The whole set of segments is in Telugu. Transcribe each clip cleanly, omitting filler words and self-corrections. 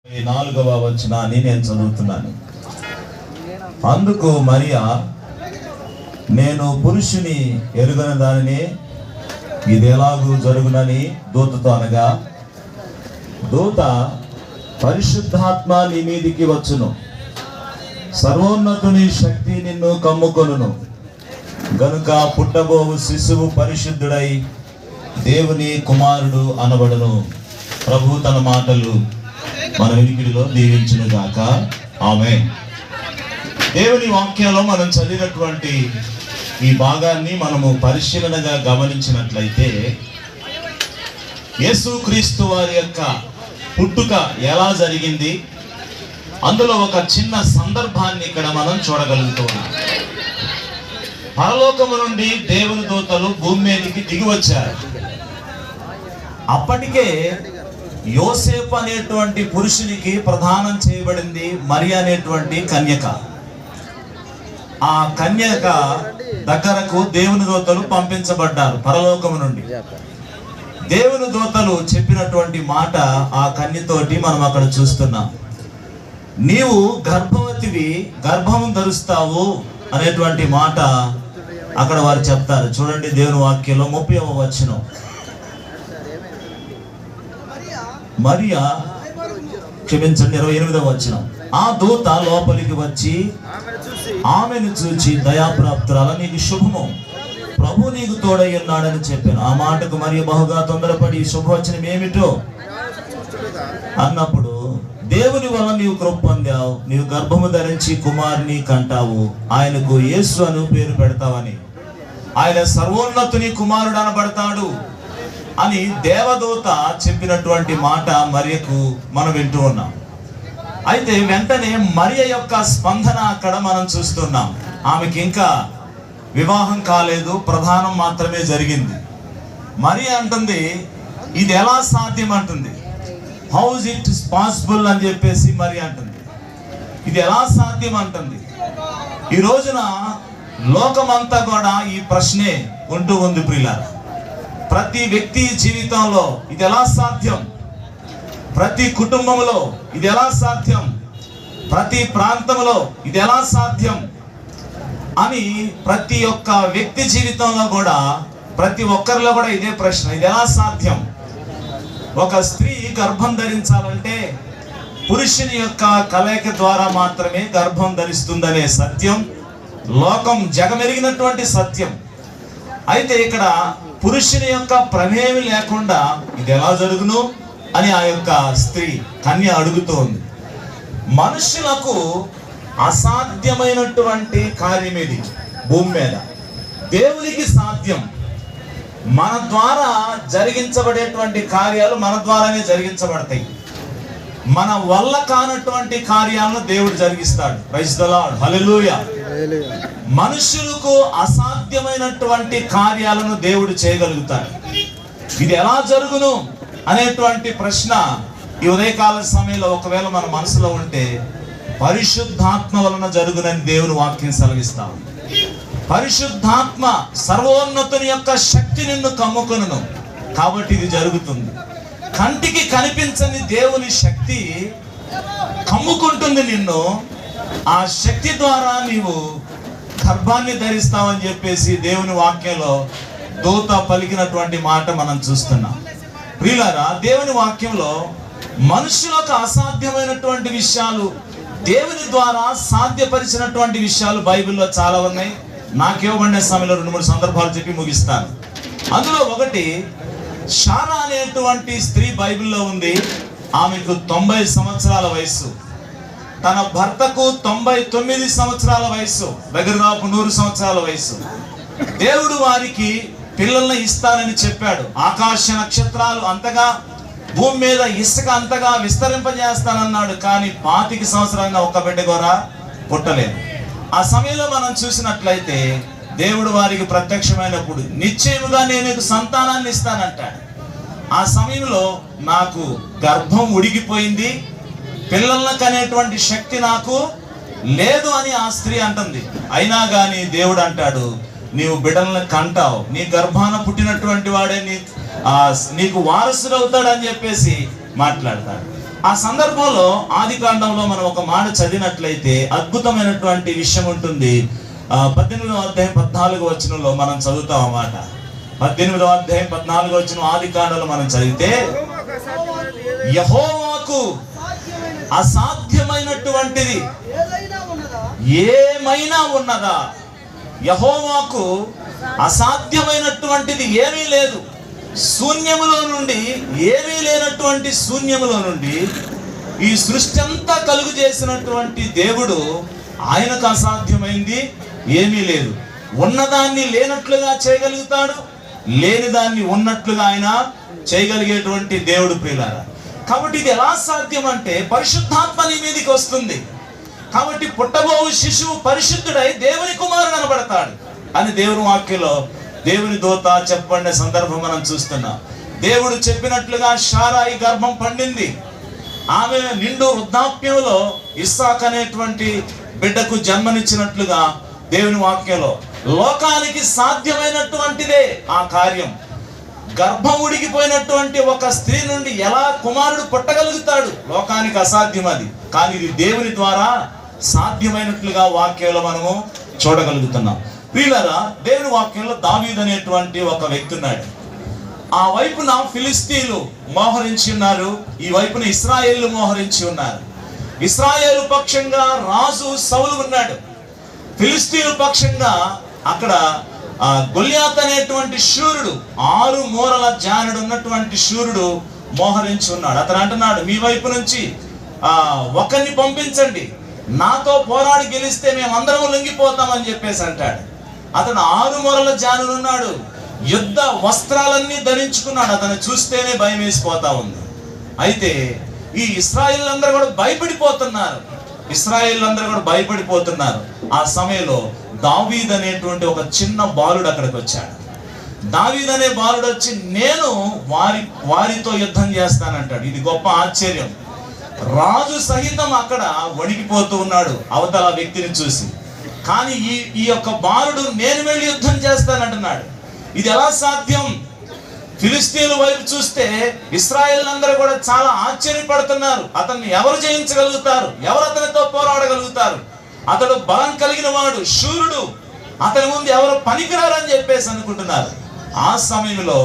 4వ వచనాన్ని నేను చదువుతున్నాను. అందుకు మరియా, నేను పురుషుని ఎరుగని దానిని ఇది ఎలాగూ జరుగునని దూతతో అనగా, దూత, పరిశుద్ధాత్మ నీ మీదికి వచ్చును, సర్వోన్నతుని శక్తి నిన్ను కమ్ముకొనును, గనుక పుట్టబోవు శిశువు పరిశుద్ధుడై దేవుని కుమారుడు అనబడును. ప్రభు తన మాటలు మన వినికిడిలో దీవించును గాక. ఆమేన్. దేవుని వాక్యంలో మనం చదివినటువంటి ఈ భాగాన్ని మనము పరిశీలనగా గమనించినట్లయితే, యేసుక్రీస్తు వారి యొక్క పుట్టుక ఎలా జరిగింది, అందులో ఒక చిన్న సందర్భాన్ని ఇక్కడ మనం చూడగలుగుతున్నాం. పరలోకము నుండి దేవుని దూతలు భూమి మీదకి దిగి వచ్చారు. అప్పటికే యోసేపు అనేటువంటి పురుషునికి ప్రదానం చేయబడింది మరియ అనేటువంటి కన్యక. ఆ కన్యక దగ్గరకు దేవుని దూతలు పంపించబడ్డారు పరలోకము నుండి. దేవుని దూతలు చెప్పినటువంటి మాట ఆ కన్యతోటి మనం అక్కడ చూస్తున్నాం. నీవు గర్భవతివి, గర్భము ధరుస్తావు అనేటువంటి మాట అక్కడ వారు చెప్తారు. చూడండి దేవుని వాక్యంలో 30వ వచనం. మరియా, క్షమించండి, 28వ వచనం. ఆ దూత లోపలికి వచ్చి ఆమెను చూచి, దయాప్రాప్తురాల, నీకు శుభము, ప్రభు నీకు తోడై ఉన్నాడని చెప్పాను. ఆ మాటకు మరియ బహుగా తొందరపడి, శుభవచనం ఏమిటో అన్నప్పుడు, దేవుని వల్ల నీవు కృప పొందావు, నీవు గర్భము ధరించి కుమారుని కంటావు, ఆయనకు యేసు అని పేరు పెడతావని, ఆయన సర్వోన్నతుని కుమారుడు అనబడతాడు అని దేవదూత చెప్పినటువంటి మాట మరియకు మనం వింటూ ఉన్నాం. అయితే వెంటనే మరియ యొక్క స్పందన అక్కడ మనం చూస్తున్నాం. ఆమెకి ఇంకా వివాహం కాలేదు, ప్రధానం మాత్రమే జరిగింది. మరియ అంటుంది, ఇది ఎలా సాధ్యం అంటుంది. హౌ ఇస్ ఇట్ పాసిబుల్ అని చెప్పేసి మరియ అంటుంది. ఇది ఎలా సాధ్యం అంటుంది. ఈ రోజున లోకమంతా కూడా ఈ ప్రశ్నే ఉంటూ ఉంది ప్రియులారా. ప్రతి వ్యక్తి జీవితంలో ఇది ఎలా సాధ్యం, ప్రతి కుటుంబంలో ఇది ఎలా సాధ్యం, ప్రతి ప్రాంతంలో ఇది ఎలా సాధ్యం అని ప్రతి ఒక్క వ్యక్తి జీవితంలో కూడా, ప్రతి ఒక్కరిలో కూడా ఇదే ప్రశ్న, ఇది ఎలా సాధ్యం. ఒక స్త్రీ గర్భం ధరించాలంటే పురుషుని యొక్క కలయిక ద్వారా మాత్రమే గర్భం ధరిస్తుందనే సత్యం లోకం జగమెరిగినటువంటి సత్యం. అయితే ఇక్కడ పురుషుని యొక్క ప్రమేయం లేకుండా ఇది ఎలా జరుగును అని ఆ యొక్క స్త్రీ కన్య అడుగుతోంది. మనుషులకు అసాధ్యమైనటువంటి కార్యం ఇది భూమి మీద, దేవునికి సాధ్యం. మన ద్వారా జరిగించబడేటువంటి కార్యాలు మన ద్వారానే జరిగించబడతాయి. మన వల్ల కానటువంటి కార్యాలను దేవుడు జరిగిస్తాడు. ప్రైజ్ ది లార్డ్, హల్లెలూయా. మనుషులకు అసాధ్యమైనటువంటి కార్యాలను దేవుడు చేయగలుగుతాడు. ఇది ఎలా జరుగును అనేటువంటి ప్రశ్న ఈ ఉదయకాల సమయంలో ఒకవేళ మన మనసులో ఉంటే, పరిశుద్ధాత్మ వలన జరుగునని దేవుని వాక్యం సెలవిస్తాం. పరిశుద్ధాత్మ, సర్వోన్నతుని యొక్క శక్తి నిన్ను కమ్ముకొనును, కాబట్టి ఇది జరుగుతుంది. కంటికి కనిపించని దేవుని శక్తి కమ్ముకుంటుంది నిన్ను. ఆ శక్తి ద్వారా నీవు గర్భాన్ని ధరిస్తావని చెప్పేసి దేవుని వాక్యంలో దూత పలికినటువంటి మాట మనం చూస్తున్నాం. ప్రియులారా, దేవుని వాక్యంలో మనుషులకు అసాధ్యమైనటువంటి విషయాలు దేవుని ద్వారా సాధ్యపరిచినటువంటి విషయాలు బైబిల్లో చాలా ఉన్నాయి. నాకేవ్వబడిన సమయంలో 2-3 సందర్భాలు చెప్పి ముగిస్తాను. అందులో ఒకటి, శారా అనేటువంటి స్త్రీ బైబిల్లో ఉంది. ఆమెకు 90 సంవత్సరాల వయసు, తన భర్తకు 99 సంవత్సరాల వయసు, దగ్గరదాపు 100 సంవత్సరాల వయసు. దేవుడు వారికి పిల్లల్ని ఇస్తానని చెప్పాడు. ఆకాశ నక్షత్రాలు అంతగా, భూమి మీద ఇసుక అంతగా విస్తరింపజేస్తానన్నాడు. కానీ 25 సంవత్సరాలుగా ఒక్క బిడ్డ కూడా పుట్టలేదు. ఆ సమయంలో మనం చూసినట్లయితే దేవుడు వారికి ప్రత్యక్షమైనప్పుడు, నిశ్చయముగా నేను నీకు సంతానాన్ని ఇస్తానంటాడు. ఆ సమయంలో నాకు గర్భం ఉడిగిపోయింది, పిల్లలను కనేటువంటి శక్తి నాకు లేదు అని ఆ స్త్రీ అంటుంది. అయినా కానీ దేవుడు అంటాడు, నీవు బిడ్డలను కంటావు, నీ గర్భాన పుట్టినటువంటి వాడే నీకు వారసుడు అవుతాడని చెప్పేసి మాట్లాడతాడు. ఆ సందర్భంలో ఆదికాండంలో మనం ఒక మాట చదివినట్లయితే అద్భుతమైనటువంటి విషయం ఉంటుంది. 18వ అధ్యాయం 14వ వచనంలో మనం చదువుతాం అన్నమాట. 18వ అధ్యాయం 14వ వచనం ఆదికాండంలో మనం చదివితే, యెహోవాకు అసాధ్యమైనటువంటిది ఏమైనా ఉన్నదా? యెహోవాకు అసాధ్యమైనటువంటిది ఏమీ లేదు. శూన్యములో నుండి, ఏమీ లేనటువంటి శూన్యములో నుండి ఈ సృష్టి అంతా కలుగు చేసినటువంటి దేవుడు, ఆయనకు అసాధ్యమైంది ఏమీ లేదు. ఉన్నదాన్ని లేనట్లుగా చేయగలుగుతాడు, లేని దాన్ని ఉన్నట్లుగా ఆయన చేయగలిగేటువంటి దేవుడు ప్రియులారా. కాబట్టి ఇది ఎలా సాధ్యం అంటే పరిశుద్ధాత్మ నీ మీదకి వస్తుంది. కాబట్టి పుట్టబోవు శిశువు పరిశుద్ధుడై దేవుని కుమారుడు అనబడతాడు అని దేవుని వాక్యంలో దేవుని దూత చెప్పబడిన సందర్భం మనం చూస్తున్నాం. దేవుడు చెప్పినట్లుగా శారాయి గర్భం పండింది. ఆమె నిండు వృద్ధాప్యంలో ఇస్సాకు అనేటువంటి బిడ్డకు జన్మనిచ్చినట్లుగా దేవుని వాక్యంలో లోకానికి సాధ్యమైనటువంటిదే ఆ కార్యం. గర్భం ఉడికిపోయినటువంటి ఒక స్త్రీ నుండి ఎలా కుమారుడు పుట్టగలుగుతాడు? లోకానికి అసాధ్యం అది. కానీ ఇది దేవుని ద్వారా సాధ్యమైనట్లుగా వాక్యంలో మనము చూడగలుగుతున్నాం. ప్రియులారా, దేవుని వాక్యంలో దావీదు అనేటువంటి ఒక వ్యక్తి ఉన్నాడు. ఆ వైపున ఫిలిస్తీన్లు మోహరించి ఉన్నారు, ఈ వైపున ఇశ్రాయేలు మోహరించి ఉన్నారు. ఇశ్రాయేలు పక్షంగా రాజు సౌలు ఉన్నాడు. ఫిలిస్తీన్ల పక్షంగా అక్కడ గొల్యాత్ అనేటువంటి శూరుడు, 6 మూరల జానుడు ఉన్నటువంటి శూరుడు మోహరించి ఉన్నాడు. అతను అంటున్నాడు, మీ వైపు నుంచి ఒకరిని పంపించండి, నాతో పోరాడి గెలిస్తే మేమందరం లొంగిపోతామని చెప్పేసి అంటాడు. అతను 6 మూరల జానుడు ఉన్నాడు, యుద్ధ వస్త్రాలన్నీ ధరించుకున్నాడు. అతను చూస్తేనే భయం వేసిపోతా ఉంది. అయితే ఈ ఇశ్రాయేలీయులందరూ కూడా భయపడిపోతున్నారు. ఆ సమయంలో దావీదు అనేటువంటి ఒక చిన్న బాలుడు అక్కడికి వచ్చాడు. దావీదు అనే బాలుడు వచ్చి, నేను వారితో యుద్ధం చేస్తానంటాడు. ఇది గొప్ప ఆశ్చర్యం. రాజు సహితం అక్కడ వణికిపోతూ ఉన్నాడు అవతల వ్యక్తిని చూసి. కానీ ఈ యొక్క బాలుడు నేను వెళ్ళి యుద్ధం చేస్తానంటున్నాడు. ఇది ఎలా సాధ్యం? ఫిలిస్తీన్ల వైపు చూస్తే ఇశ్రాయేలీయులందరూ కూడా చాలా ఆశ్చర్యపడుతున్నారు. అతన్ని ఎవరు జయించగలుగుతారు? ఎవరు అతనితో పోరాడగలుగుతారు? అతడు బలం కలిగిన వాడు, శూరుడు, అతని ముందు ఎవరు పనికిరారని చెప్పేసి అనుకుంటున్నారు. ఆ సమయంలో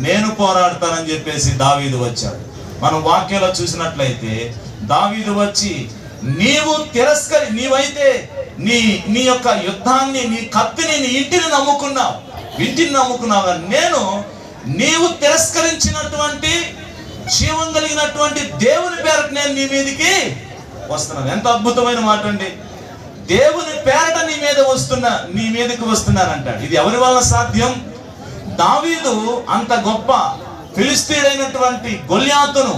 నేను పోరాడతానని చెప్పేసి దావీదు వచ్చాడు. మనం వాక్యంలో చూసినట్లయితే దావీదు వచ్చి, నీవైతే నీ యొక్క యుద్ధాన్ని, నీ కత్తిని, నీ ఇంటిని నమ్ముకున్నావు, నీవు తిరస్కరించినటువంటి జీవం కలిగినటువంటి దేవుని పేరట నేను నీ మీదకి వస్తున్నాను. ఎంత అద్భుతమైన మాట అండి! దేవుని పేరట నీ మీదకి వస్తున్నానంటాడు. ఇది ఎవరి వల్ల సాధ్యం? దావీదు అంత గొప్ప ఫిలిస్తీయుడైనటువంటి గొల్యాతును,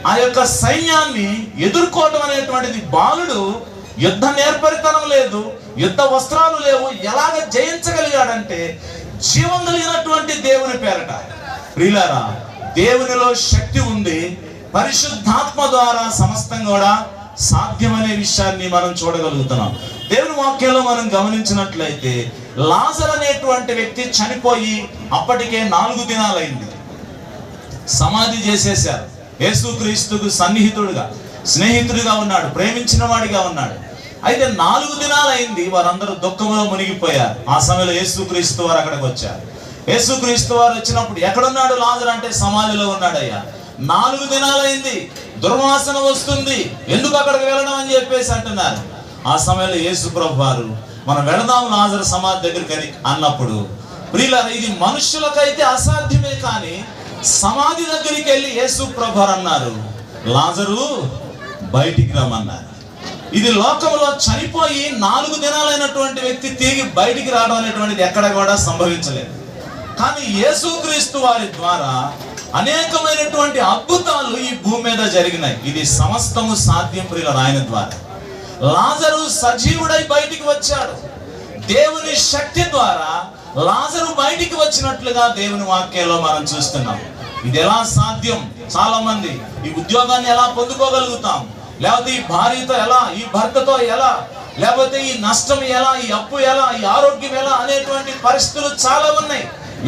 ఆ యొక్క సైన్యాన్ని ఎదుర్కోవటం అనేటువంటిది, బాలుడు యుద్ధ నేర్పరితనం లేదు, యుద్ధ వస్త్రాలు లేవు, ఎలాగ జయించగలిగాడంటే జీవం కలిగినటువంటి దేవుని పేరట. ప్రియులారా, దేవునిలో శక్తి ఉంది. పరిశుద్ధాత్మ ద్వారా సమస్తం కూడా సాధ్యమనే విషయాన్ని మనం చూడగలుగుతున్నాం. దేవుని వాక్యంలో మనం గమనించినట్లయితే లాజరు అనేటువంటి వ్యక్తి చనిపోయి అప్పటికే 4 దినాలైంది. సమాధి చేసేశారు. యేసుక్రీస్తుకు స్నేహితుడిగా ఉన్నాడు, ప్రేమించిన వాడిగా ఉన్నాడు. అయితే 4 దినాలైంది, వారందరూ దుఃఖంలో మునిగిపోయారు. ఆ సమయంలో యేసుక్రీస్తు వారు అక్కడికి వచ్చారు. యేసుక్రీస్తు వారు వచ్చినప్పుడు, ఎక్కడున్నాడు లాజరు అంటే, సమాధిలో ఉన్నాడయ్యా, 4 దినాలైంది, దుర్వాసన వస్తుంది, ఎందుకు అక్కడికి వెళ్ళడం అని చెప్పేసి అంటున్నారు. ఆ సమయంలో యేసు ప్రభు వారు, మనం వెళదాం లాజరు సమాధి దగ్గరికి అన్నప్పుడు, ప్రియులారా, ఇది మనుషులకైతే అసాధ్యమే, కానీ సమాధి దగ్గరికి వెళ్ళి యేసు ప్రభు వారు అన్నారు, లాజరు బయటికి రమ్మన్నారు. ఇది లోకంలో చనిపోయి 4 దినాలైనటువంటి వ్యక్తి తిరిగి బయటికి రావడం అనేటువంటిది ఎక్కడ కూడా సంభవించలేదు. కానీ యేసుక్రీస్తు వారి ద్వారా అనేకమైనటువంటి అద్భుతాలు ఈ భూమి మీద జరిగినాయి. ఇది సమస్తము సాధ్యం ప్రియులారా ఆయన ద్వారా. లాజరు సజీవుడై బయటికి వచ్చాడు. దేవుని శక్తి ద్వారా లాజరు బయటికి వచ్చినట్లుగా దేవుని వాక్యంలో మనం చూస్తున్నాం. ఇది ఎలా సాధ్యం? చాలా మంది ఈ ఉద్యోగాన్ని ఎలా పొందుకోగలుగుతాం, లేకపోతే ఈ భార్యతో ఎలా, ఈ భర్తతో ఎలా, లేకపోతే ఈ నష్టం ఎలా, ఈ అప్పు ఎలా, ఈ ఆరోగ్యం ఎలా అనేటువంటి పరిస్థితులు చాలా ఉన్నాయి.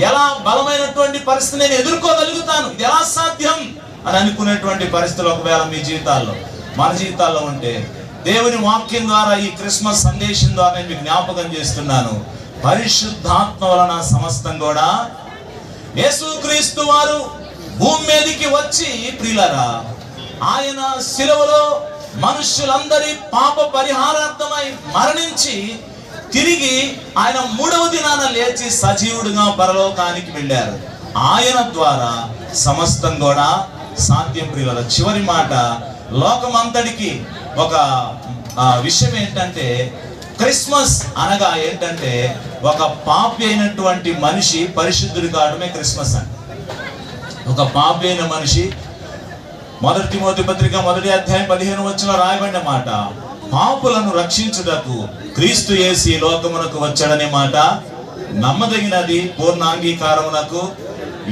ఎలా బలమైనటువంటి పరిస్థితి నేను ఎదుర్కోగలుగుతాను? ఇది ఎలా సాధ్యం? అని అనుకునేటువంటి పరిస్థితులు ఒకవేళ మీ జీవితాల్లో, మన జీవితాల్లో ఉంటే, దేవుని వాక్యం ద్వారా ఈ క్రిస్మస్ సందేశం ద్వారా నేను మీకు జ్ఞాపకం చేస్తున్నాను, పరిశుద్ధాత్మ వలన సమస్తం కూడా యేసుక్రీస్తు వారు భూమి మీదకి వచ్చి ప్రియులారా, ఆయన శిలువలో మనుష్యులందరి పాప పరిహారార్థమై మరణించి తిరిగి ఆయన 3వ దినాన లేచి సజీవుడిగా పరలోకానికి వెళ్ళారు. ఆయన ద్వారా సమస్తం కూడా సాధ్యం. ప్రియులారా, చివరి మాట, లోకమంతటికి ఒక విషయం ఏంటంటే, క్రిస్మస్ అనగా ఏంటంటే ఒక పాపి అయినటువంటి మనిషి పరిశుద్ధుడు కావడమే క్రిస్మస్ అని. ఒక పాపి అయిన మనిషి, 1 తిమోతి పత్రిక 1వ అధ్యాయం 15వ వచనంలో రాయబడిన మాట, పాపులను రక్షించుటకు క్రీస్తు యేసు ఈ లోకమునకు వచ్చాడనే మాట నమ్మదగినది, పూర్ణాంగీకారమునకు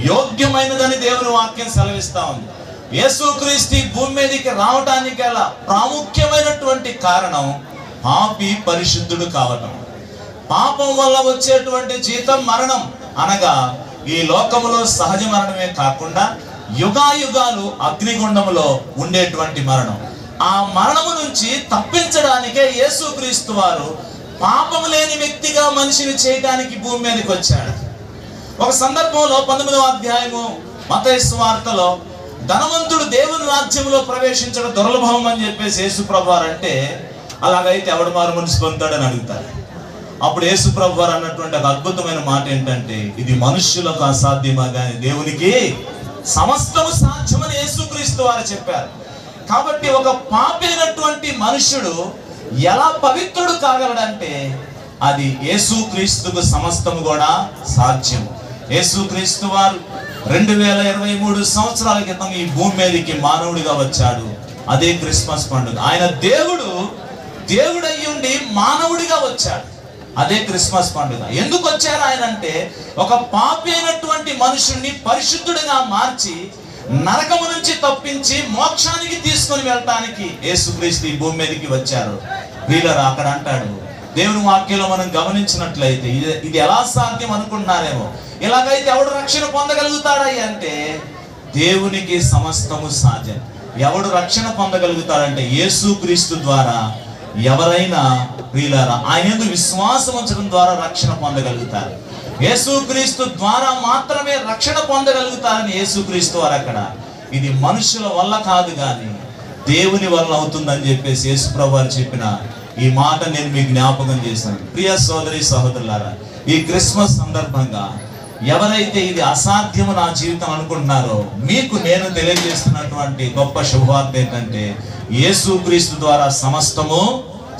యోగ్యమైనదని దేవుని వాక్యం సెలవిస్తా ఉంది. యేసుక్రీస్తు భూమి మీదకి రావడానికి గల ప్రాముఖ్యమైనటువంటి కారణం పాపి పరిశుద్ధుడు కావటం. పాపం వల్ల వచ్చేటువంటి జీతం మరణం, అనగా ఈ లోకములో సహజ మరణమే కాకుండా యుగాయుగాలు అగ్నిగుండములో ఉండేటువంటి మరణం. ఆ మరణము నుంచి తప్పించడానికే యేసుక్రీస్తు వారు పాపము లేని వ్యక్తిగా మనిషిని చేయడానికి భూమి మీదకి వచ్చాడు. ఒక సందర్భంలో 19వ అధ్యాయము మత్తయి సువార్తలో, ధనవంతుడు దేవుని రాజ్యంలో ప్రవేశించడం దుర్లభం అని చెప్పేసి యేసు ప్రభు వారు అంటే, అలాగైతే ఎవడు మారు మనసు పొందుతాడని అడుగుతారు. అప్పుడు యేసు ప్రభు వారు అన్నటువంటి ఒక అద్భుతమైన మాట ఏంటంటే, ఇది మనుష్యులకు అసాధ్యమా కానీ దేవునికి సమస్తము సాధ్యమని యేసుక్రీస్తు వారు చెప్పారు. కాబట్టి ఒక పాపి అయినటువంటి మనుష్యుడు ఎలా పవిత్రుడు కాగలడంటే, అది యేసుక్రీస్తుకు సమస్తము కూడా సాధ్యం. యేసుక్రీస్తు వారు 2023 సంవత్సరాల క్రితం ఈ భూమి మీదకి మానవుడిగా వచ్చాడు. అదే క్రిస్మస్ పండుగ. ఆయన దేవుడయ్యుండి మానవుడిగా వచ్చాడు. అదే క్రిస్మస్ పండుగ. ఎందుకు వచ్చారు ఆయన అంటే, ఒక పాపి అయినటువంటి మనుషుణ్ణి పరిశుద్ధుడిగా మార్చి నరకము నుంచి తప్పించి మోక్షానికి తీసుకొని వెళ్ళటానికి యేసుక్రీస్తు ఈ భూమి మీదకి వచ్చారు. వీళ్ళరా అక్కడ అంటాడు, దేవుని వాక్యంలో మనం గమనించినట్లయితే, ఇది ఎలా సాధ్యం అనుకుంటున్నారేమో, ఇలాగైతే ఎవడు రక్షణ పొందగలుగుతాడయ్య అంటే, దేవునికి సమస్తము సాధ్యం. ఎవడు రక్షణ పొందగలుగుతాడంటే యేసుక్రీస్తు ద్వారా ఎవరైనా ప్రియులారా ఆయన యందు విశ్వాసం ఉంచడం ద్వారా రక్షణ పొందగలుగుతారు. యేసుక్రీస్తు ద్వారా మాత్రమే రక్షణ పొందగలుగుతారని యేసుక్రీస్తు వారు అక్కడ, ఇది మనుషుల వల్ల కాదు కానీ దేవుని వల్ల అవుతుందని చెప్పేసి యేసు ప్రభు వారు చెప్పిన ఈ మాట నేను మీకు జ్ఞాపకం చేశాను. ప్రియ సోదరి సహోదరులారా, ఈ క్రిస్మస్ సందర్భంగా ఎవరైతే ఇది అసాధ్యము నా జీవితం అనుకుంటున్నారో, మీకు నేను తెలియజేస్తున్నటువంటి గొప్ప శుభవార్త ఏంటంటే, యేసుక్రీస్తు ద్వారా సమస్తము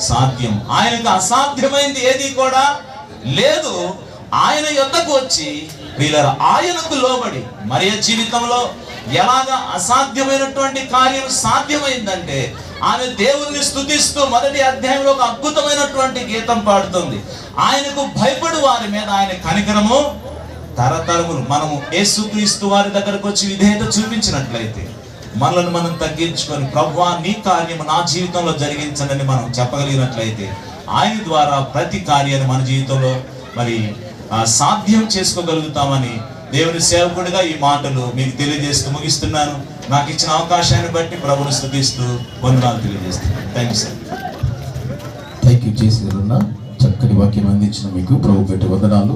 సాధ్యం. ఆయనకు అసాధ్యమైంది ఏది కూడా లేదు. ఆయన యొద్దకు వచ్చి వీళ్ళ ఆయనకు లోబడి, మరియ జీవితంలో ఎలాగా అసాధ్యమైనటువంటి కార్యం సాధ్యమైందంటే, ఆమె దేవుణ్ణి స్తుతిస్తూ 1వ అధ్యాయంలో ఒక అద్భుతమైనటువంటి గీతం పాడుతుంది. ఆయనకు భయపడు వారి మీద ఆయన కనికరము తరతరములు. మనము యేసుక్రీస్తు వారి దగ్గరకు వచ్చి విధేయత చూపించినట్లయితే, మనల్ని మనం తగ్గించుకొని, ప్రభువా నీ కార్యము నా జీవితంలో జరిగించండి మనం చెప్పగలిగినట్లయితే, ఆయన ద్వారా ప్రతి కార్యాన్ని మన జీవితంలో మరి సాధ్యం చేసుకోగలుగుతామని దేవుని సేవకుడిగా ఈ మాటలు మీకు తెలియజేస్తూ ముగిస్తున్నాను. నాకు ఇచ్చిన అవకాశాన్ని బట్టి ప్రభువుని స్తుతిస్తూ వందనాలు తెలియజేస్తున్నాను. Thank you sir. Thank you. చక్కని వాక్యం అందించిన మీకు ప్రభు పెట్టి వందనాలు.